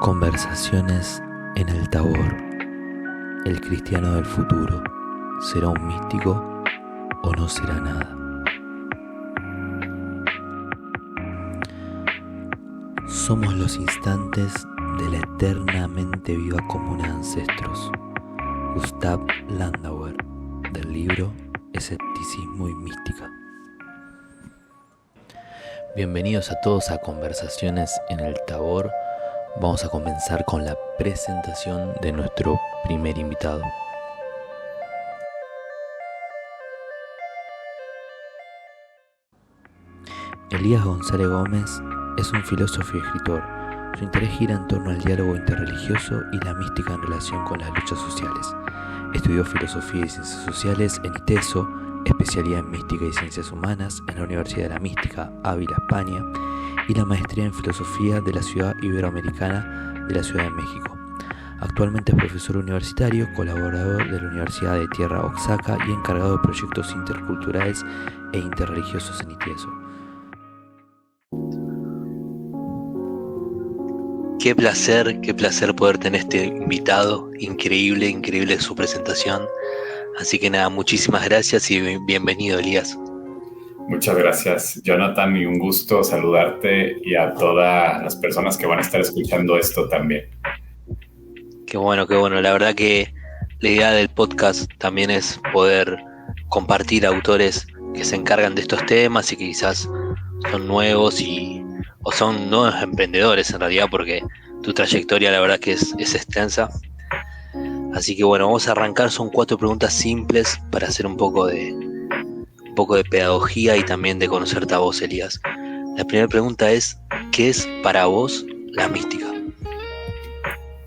Conversaciones en el Tabor. El cristiano del futuro, ¿será un místico o no será nada? Somos los instantes de la eternamente viva comuna de ancestros. Gustav Landauer, del libro Escepticismo y Mística. Bienvenidos a todos a Conversaciones en el Tabor. Vamos a comenzar con la presentación de nuestro primer invitado. Elías González Gómez es un filósofo y escritor. Su interés gira en torno al diálogo interreligioso y la mística en relación con las luchas sociales. Estudió Filosofía y Ciencias Sociales en ITESO, especialidad en Mística y Ciencias Humanas en la Universidad de la Mística, Ávila, España, y la maestría en Filosofía de la Ciudad Iberoamericana de la Ciudad de México. Actualmente es profesor universitario, colaborador de la Universidad de Tierra Oaxaca y encargado de proyectos interculturales e interreligiosos en ITESO. Qué placer poder tener este invitado, increíble su presentación. Así que nada, muchísimas gracias y bienvenido, Elías. Muchas gracias, Jonathan, y un gusto saludarte y a todas las personas que van a estar escuchando esto también. Qué bueno. La verdad que la idea del podcast también es poder compartir autores que se encargan de estos temas y que quizás son nuevos o son nuevos emprendedores en realidad, porque tu trayectoria la verdad que es extensa. Así que bueno, vamos a arrancar, son 4 preguntas simples para hacer un poco de pedagogía y también de conocerte a vos, Elías. La primera pregunta es, ¿qué es para vos la mística?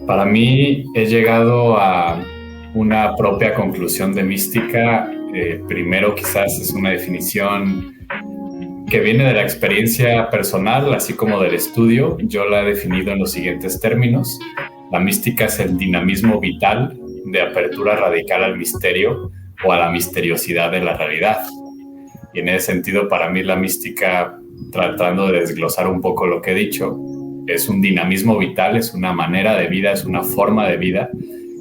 Para mí he llegado a una propia conclusión de mística. Primero quizás es una definición que viene de la experiencia personal, así como del estudio. Yo la he definido en los siguientes términos. La mística es el dinamismo vital de apertura radical al misterio o a la misteriosidad de la realidad. Y en ese sentido, para mí la mística, tratando de desglosar un poco lo que he dicho, es un dinamismo vital, es una manera de vida, es una forma de vida.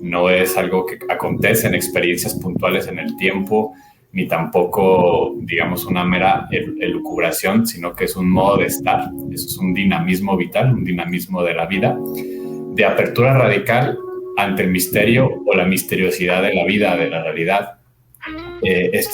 No es algo que acontece en experiencias puntuales en el tiempo, ni tampoco, digamos, una mera elucubración, sino que es un modo de estar. Eso es un dinamismo vital, un dinamismo de la vida, de apertura radical ante el misterio o la misteriosidad de la vida, de la realidad. Es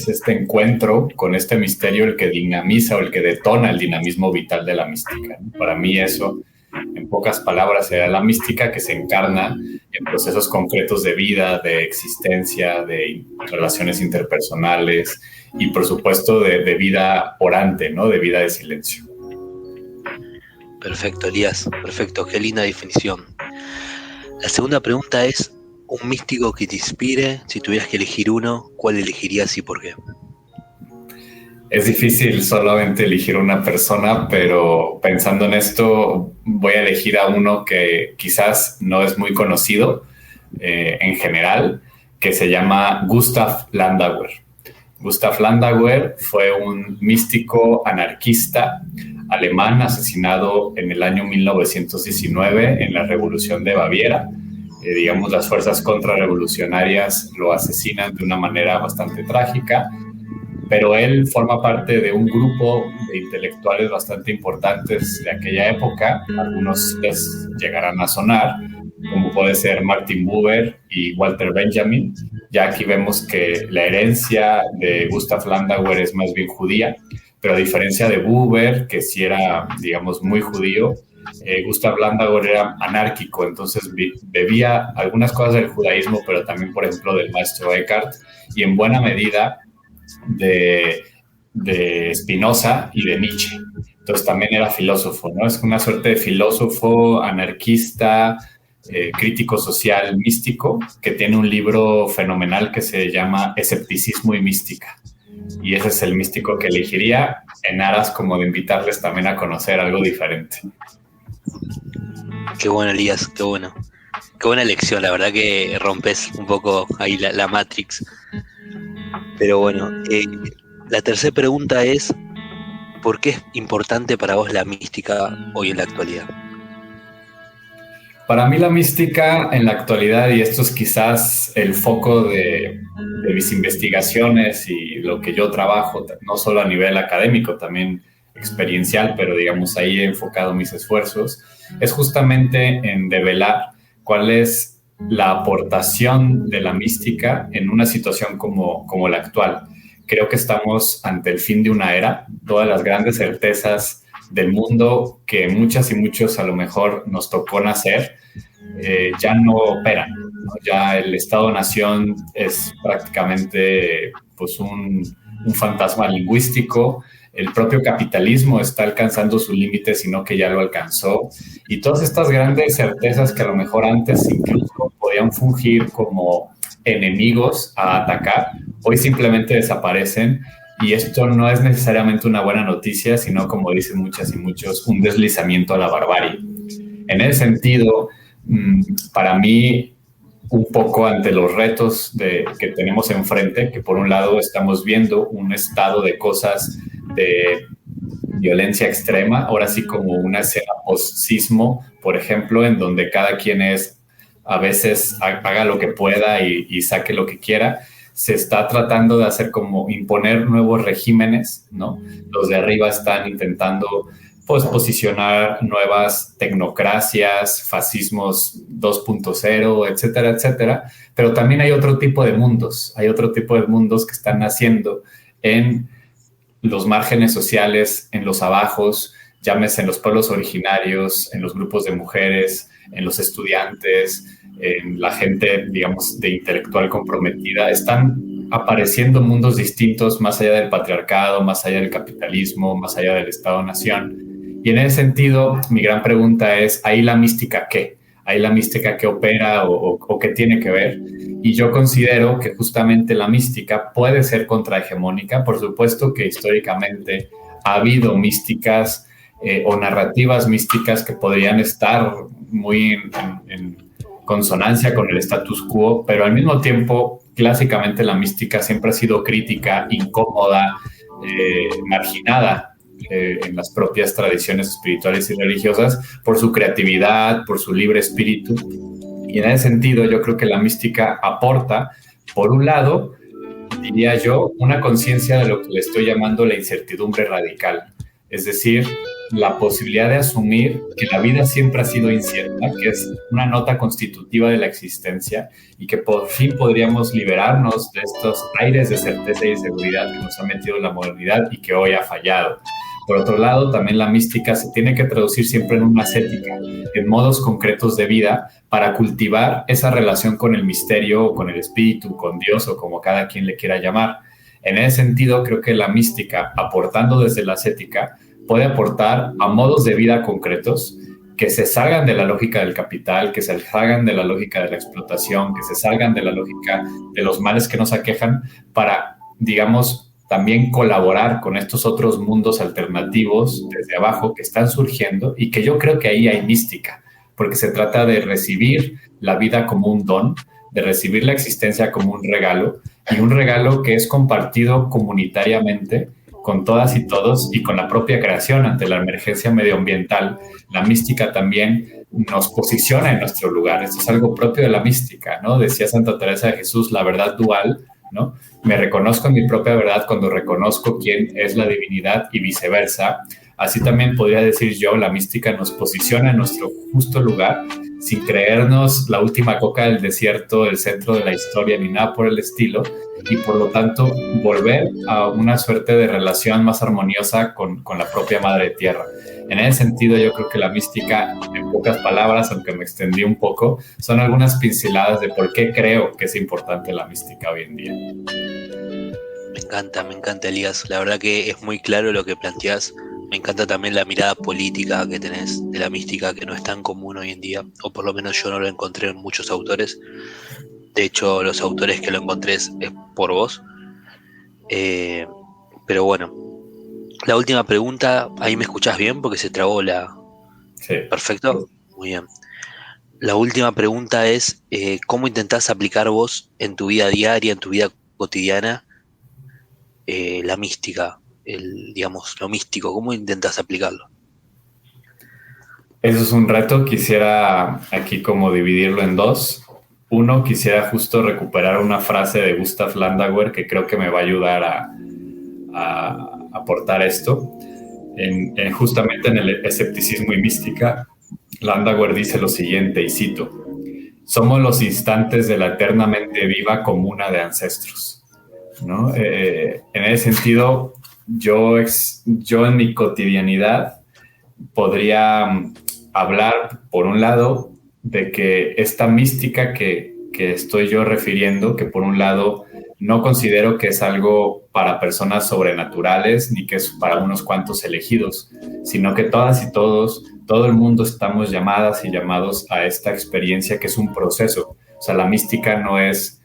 este encuentro con este misterio el que dinamiza o el que detona el dinamismo vital de la mística, ¿no? Para mí eso, en pocas palabras, era la mística que se encarna en procesos concretos de vida, de existencia, de relaciones interpersonales y, por supuesto, de vida orante, ¿no? De vida de silencio. Perfecto, Elías, perfecto, qué linda definición. La segunda pregunta es, un místico que te inspire, si tuvieras que elegir uno, ¿cuál elegirías y por qué? Es difícil solamente elegir una persona, pero pensando en esto, voy a elegir a uno que quizás no es muy conocido en general, que se llama Gustav Landauer. Gustav Landauer fue un místico anarquista alemán asesinado en el año 1919 en la Revolución de Baviera. Digamos, las fuerzas contrarrevolucionarias lo asesinan de una manera bastante trágica, pero él forma parte de un grupo de intelectuales bastante importantes de aquella época. Algunos les llegarán a sonar, como puede ser Martin Buber y Walter Benjamin. Ya aquí vemos que la herencia de Gustav Landauer es más bien judía, pero a diferencia de Buber, que sí era, digamos, muy judío, Gustav Landauer era anárquico, entonces bebía algunas cosas del judaísmo, pero también, por ejemplo, del maestro Eckhart y en buena medida de Spinoza y de Nietzsche. Entonces también era filósofo, ¿no? Es una suerte de filósofo, anarquista, crítico social, místico, que tiene un libro fenomenal que se llama Escepticismo y Mística. Y ese es el místico que elegiría en aras como de invitarles también a conocer algo diferente. Qué bueno, Elías, qué bueno. Qué buena elección, la verdad que rompes un poco ahí la Matrix. Pero bueno, la tercera pregunta es, ¿por qué es importante para vos la mística hoy en la actualidad? Para mí la mística en la actualidad, y esto es quizás el foco de mis investigaciones y lo que yo trabajo, no solo a nivel académico, también experiencial, pero digamos ahí he enfocado mis esfuerzos, es justamente en develar cuál es la aportación de la mística en una situación como la actual. Creo que estamos ante el fin de una era. Todas las grandes certezas del mundo que muchas y muchos a lo mejor nos tocó nacer, ya no operan, ¿no? Ya el Estado-Nación es prácticamente pues un fantasma lingüístico. El propio capitalismo está alcanzando su límite, sino que ya lo alcanzó. Y todas estas grandes certezas que a lo mejor antes incluso podían fungir como enemigos a atacar, hoy simplemente desaparecen. Y esto no es necesariamente una buena noticia, sino, como dicen muchas y muchos, un deslizamiento a la barbarie. En ese sentido, para mí, un poco ante los retos que tenemos enfrente, que por un lado estamos viendo un estado de cosas de violencia extrema, ahora sí como una escena post-sismo, por ejemplo, en donde cada quien a veces haga lo que pueda y saque lo que quiera. Se está tratando de hacer como imponer nuevos regímenes, ¿no? Los de arriba están intentando pues posicionar nuevas tecnocracias, fascismos 2.0, etcétera, etcétera, pero también hay otro tipo de mundos que están naciendo en los márgenes sociales, en los abajos, llámese en los pueblos originarios, en los grupos de mujeres, en los estudiantes, en la gente, digamos, de intelectual comprometida. Están apareciendo mundos distintos más allá del patriarcado, más allá del capitalismo, más allá del Estado-Nación. Y en ese sentido, mi gran pregunta es, ¿ahí la mística qué? ¿Ahí la mística qué opera o qué tiene que ver? Y yo considero que justamente la mística puede ser contrahegemónica. Por supuesto que históricamente ha habido místicas o narrativas místicas que podrían estar muy en consonancia con el status quo, pero al mismo tiempo, clásicamente la mística siempre ha sido crítica, incómoda, marginada en las propias tradiciones espirituales y religiosas por su creatividad, por su libre espíritu. Y en ese sentido yo creo que la mística aporta, por un lado, diría yo, una conciencia de lo que le estoy llamando la incertidumbre radical, es decir, la posibilidad de asumir que la vida siempre ha sido incierta, que es una nota constitutiva de la existencia y que por fin podríamos liberarnos de estos aires de certeza y de seguridad que nos ha metido la modernidad y que hoy ha fallado. Por otro lado, también la mística se tiene que traducir siempre en una ascética, en modos concretos de vida para cultivar esa relación con el misterio o con el espíritu, con Dios o como cada quien le quiera llamar. En ese sentido, creo que la mística, aportando desde la ascética, puede aportar a modos de vida concretos que se salgan de la lógica del capital, que se salgan de la lógica de la explotación, que se salgan de la lógica de los males que nos aquejan para, digamos, también colaborar con estos otros mundos alternativos desde abajo que están surgiendo y que yo creo que ahí hay mística, porque se trata de recibir la vida como un don, de recibir la existencia como un regalo y un regalo que es compartido comunitariamente con todas y todos y con la propia creación ante la emergencia medioambiental. La mística también nos posiciona en nuestro lugar. Esto es algo propio de la mística, ¿no? Decía Santa Teresa de Jesús, la verdad dual, ¿no? Me reconozco en mi propia verdad cuando reconozco quién es la divinidad y viceversa. Así también podría decir yo, la mística nos posiciona en nuestro justo lugar sin creernos la última coca del desierto, el centro de la historia ni nada por el estilo y por lo tanto volver a una suerte de relación más armoniosa con la propia madre tierra. En ese sentido yo creo que la mística, en pocas palabras, aunque me extendí un poco, son algunas pinceladas de por qué creo que es importante la mística hoy en día. Me encanta Elías, la verdad que es muy claro lo que planteás. Me encanta también la mirada política que tenés de la mística, que no es tan común hoy en día, o por lo menos yo no lo encontré en muchos autores. De hecho, los autores que lo encontré es por vos. Pero bueno, la última pregunta, ¿ahí me escuchás bien? Porque se trabó la... Sí. Perfecto, muy bien. La última pregunta es, ¿cómo intentás aplicar vos en tu vida diaria, en tu vida cotidiana, la mística? Digamos, lo místico, ¿cómo intentás aplicarlo? Eso es un reto. Quisiera aquí como dividirlo en dos. Uno, quisiera justo recuperar una frase de Gustav Landauer que creo que me va a ayudar a aportar esto. Justamente en el escepticismo y mística, Landauer dice lo siguiente, y cito: somos los instantes de la eternamente viva comuna de ancestros, ¿no? En ese sentido, yo en mi cotidianidad podría hablar, por un lado, de que esta mística que estoy yo refiriendo, que por un lado no considero que es algo para personas sobrenaturales ni que es para unos cuantos elegidos, sino que todas y todos, todo el mundo estamos llamadas y llamados a esta experiencia que es un proceso. O sea, la mística no es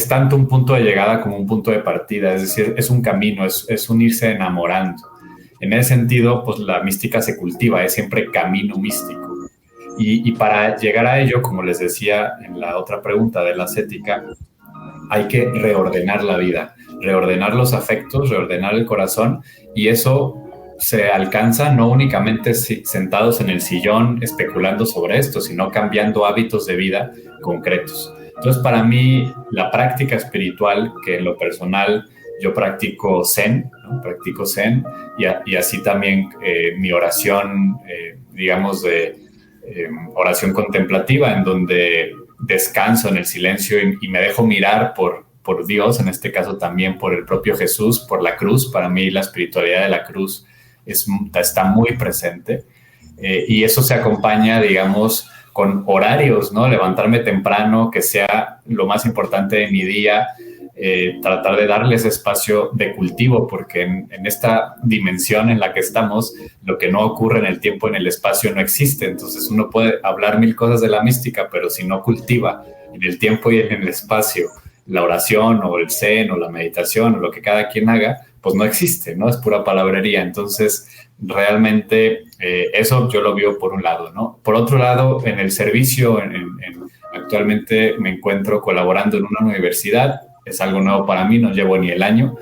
tanto un punto de llegada como un punto de partida, es decir, es un camino, es un irse enamorando. En ese sentido, pues la mística se cultiva, es siempre camino místico. Y para llegar a ello, como les decía en la otra pregunta de la ascética, hay que reordenar la vida, reordenar los afectos, reordenar el corazón, y eso se alcanza no únicamente sentados en el sillón especulando sobre esto, sino cambiando hábitos de vida concretos. Entonces, para mí, la práctica espiritual, que en lo personal yo practico Zen, ¿no? Practico Zen, y así también mi oración, digamos, de oración contemplativa, en donde descanso en el silencio y me dejo mirar por Dios, en este caso también por el propio Jesús, por la cruz. Para mí la espiritualidad de la cruz está muy presente, y eso se acompaña, digamos, con horarios, ¿no? Levantarme temprano, que sea lo más importante de mi día, tratar de darles espacio de cultivo, porque en esta dimensión en la que estamos, lo que no ocurre en el tiempo, en el espacio, no existe. Entonces uno puede hablar mil cosas de la mística, pero si no cultiva en el tiempo y en el espacio la oración o el zen o la meditación o lo que cada quien haga, pues no existe, ¿no? Es pura palabrería. Entonces, realmente eso yo lo veo por un lado, ¿no? Por otro lado, en el servicio, actualmente me encuentro colaborando en una universidad. Es algo nuevo para mí, no llevo ni el año,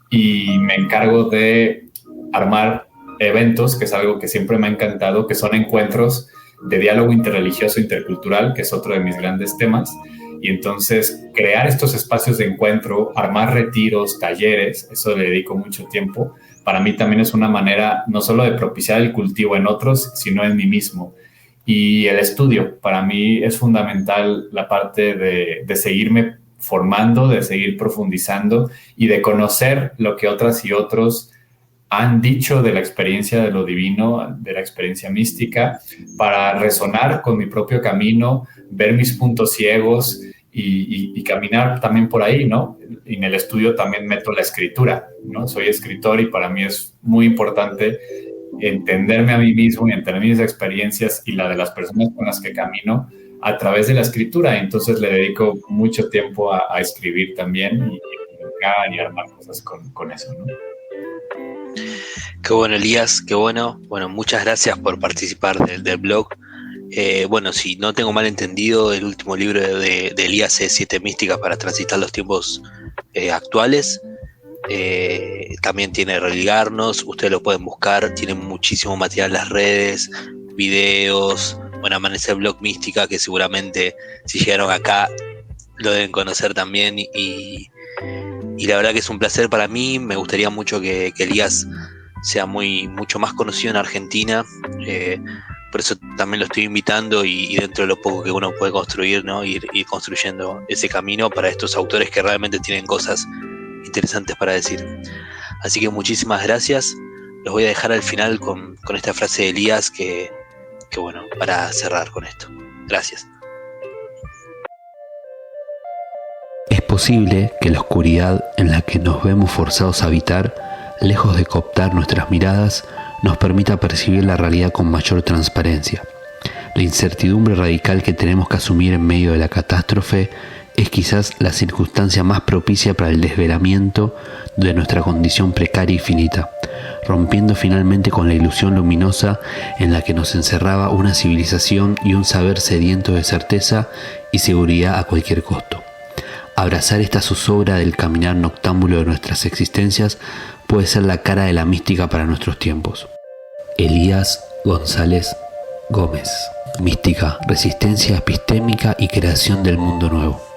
y me encargo de armar eventos, que es algo que siempre me ha encantado, que son encuentros de diálogo interreligioso intercultural, que es otro de mis grandes temas. Y entonces crear estos espacios de encuentro, armar retiros, talleres, eso le dedico mucho tiempo. Para mí también es una manera no solo de propiciar el cultivo en otros, sino en mí mismo. Y el estudio, para mí es fundamental la parte de seguirme formando, de seguir profundizando y de conocer lo que otras y otros han dicho de la experiencia de lo divino, de la experiencia mística, para resonar con mi propio camino, ver mis puntos ciegos y caminar también por ahí, ¿no? Y en el estudio también meto la escritura, ¿no? Soy escritor y para mí es muy importante entenderme a mí mismo y entender mis experiencias y la de las personas con las que camino a través de la escritura. Entonces le dedico mucho tiempo a escribir también y armar cosas con eso, ¿no? Qué bueno, Elías, qué bueno. Bueno, muchas gracias por participar del blog. Bueno, si no tengo mal entendido, el último libro de Elías es 7 místicas para transitar los tiempos actuales. También tiene Religarnos, ustedes lo pueden buscar, tiene muchísimo material en las redes, videos. Bueno, Amanecer Blog Mística, que seguramente si llegaron acá lo deben conocer también, y la verdad que es un placer para mí. Me gustaría mucho que Elías sea mucho más conocido en Argentina, por eso también lo estoy invitando, y dentro de lo poco que uno puede construir, ¿no? Ir construyendo ese camino para estos autores que realmente tienen cosas interesantes para decir. Así que muchísimas gracias. Los voy a dejar al final con esta frase de Elías que bueno, para cerrar con esto. Gracias. Es posible que la oscuridad en la que nos vemos forzados a habitar, lejos de cooptar nuestras miradas, nos permita percibir la realidad con mayor transparencia. La incertidumbre radical que tenemos que asumir en medio de la catástrofe es quizás la circunstancia más propicia para el desvelamiento de nuestra condición precaria y finita, rompiendo finalmente con la ilusión luminosa en la que nos encerraba una civilización y un saber sediento de certeza y seguridad a cualquier costo. Abrazar esta zozobra del caminar noctámbulo de nuestras existencias puede ser la cara de la mística para nuestros tiempos. Elías González Gómez. Mística, resistencia epistémica y creación del mundo nuevo.